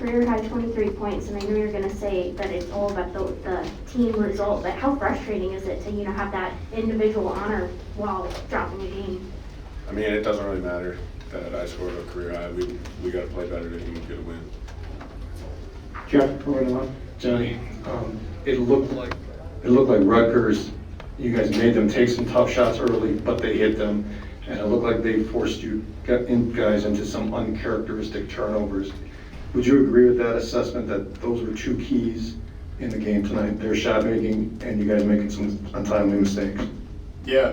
career high 23 points, and I know you're going to say that it's all about the team result, but how frustrating is it to, have that individual honor while dropping a game? I mean, it doesn't really matter that I scored a career high. We got to play better to even get a win. Jeff, going on. Johnny, it looked like Rutgers, you guys made them take some tough shots early, but they hit them. And it looked like they forced you guys into some uncharacteristic turnovers. Would you agree with that assessment that those were two keys in the game tonight? Their shot making and you guys making some untimely mistakes? Yeah,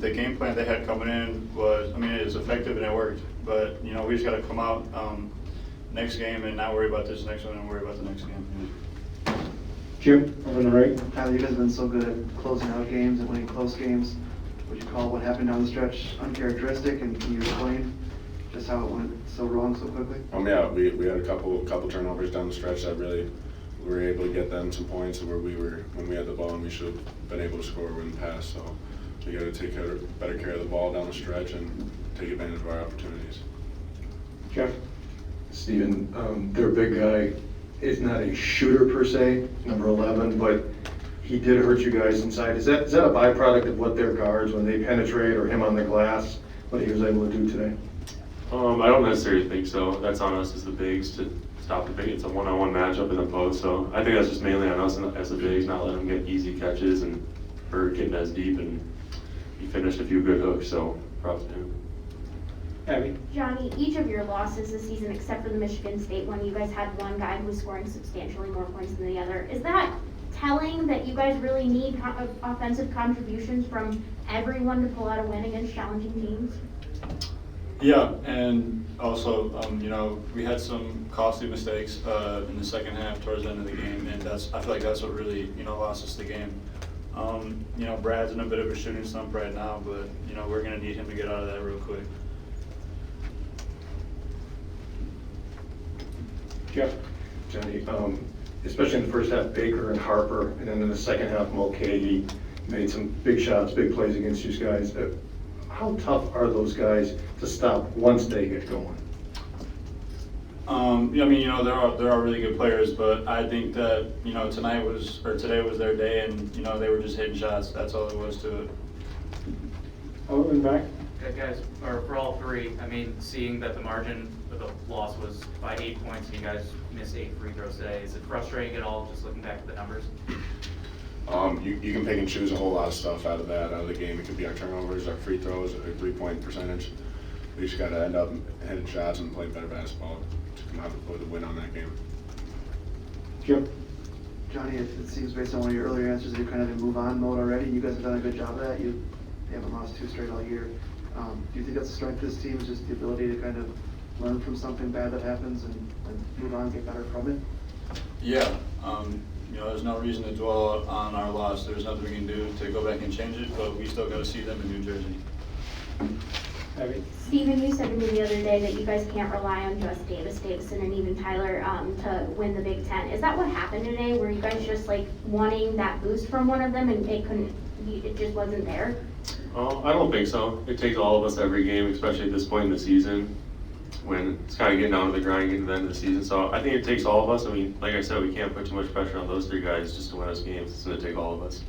the game plan they had coming in was, it was effective and it worked. But, we just got to come out next game and not worry about this next one and worry about the next game. Jim, over on the right. Tyler, you guys have been so good at closing out games and winning close games. Would you call what happened down the stretch uncharacteristic, and can you explain just how it went so wrong so quickly? Yeah, we had a couple turnovers down the stretch that really we were able to get them some points where when we had the ball and we should have been able to score when passed. So we got to take better care of the ball down the stretch and take advantage of our opportunities. Jeff. Steven, their big guy is not a shooter per se, number 11, but he did hurt you guys inside. Is that a byproduct of what their guards, when they penetrate or him on the glass, what he was able to do today? I don't necessarily think so. That's on us as the bigs to stop the big. It's a one-on-one matchup in the post, so I think that's just mainly on us as the bigs, not letting them get easy catches and or getting as deep. And he finished a few good hooks, so props to him. Abby. Johnny, each of your losses this season, except for the Michigan State one, you guys had one guy who was scoring substantially more points than the other. Is that telling that you guys really need offensive contributions from everyone to pull out a win against challenging teams? Yeah, and also, we had some costly mistakes in the second half towards the end of the game, and I feel like that's what really, lost us the game. Brad's in a bit of a shooting slump right now, but, we're going to need him to get out of that real quick. Jeff. Johnny, especially in the first half, Baker and Harper, and then in the second half, Mulcahy made some big shots, big plays against you guys. How tough are those guys to stop once they get going? There are really good players, but I think that, today was their day, and, they were just hitting shots. That's all there was to it. Oh, and back. Yeah, guys, or for all three, seeing that the margin of the loss was by 8 points and you guys missed 8 free throws today, is it frustrating at all just looking back at the numbers? You can pick and choose a whole lot of stuff out of the game. It could be our turnovers, our free throws, our 3-point percentage. We just got to end up hitting shots and play better basketball to come out with a win on that game. Jim. Johnny, it seems based on one of your earlier answers that you're kind of in move-on mode already. You guys have done a good job of that. You haven't lost 2 straight all year. Do you think that's the strength of this team, is just the ability to kind of learn from something bad that happens and move on, get better from it? Yeah, there's no reason to dwell on our loss. There's nothing we can do to go back and change it, but we still got to see them in New Jersey. Abby. Steven, you said to me the other day that you guys can't rely on just Davison, and even Tyler to win the Big Ten. Is that what happened today? Were you guys just wanting that boost from one of them and it just wasn't there? I don't think so. It takes all of us every game, especially at this point in the season, when it's kind of getting down to the grind, getting to the end of the season. So I think it takes all of us. Like I said, we can't put too much pressure on those 3 guys just to win us games. It's going to take all of us.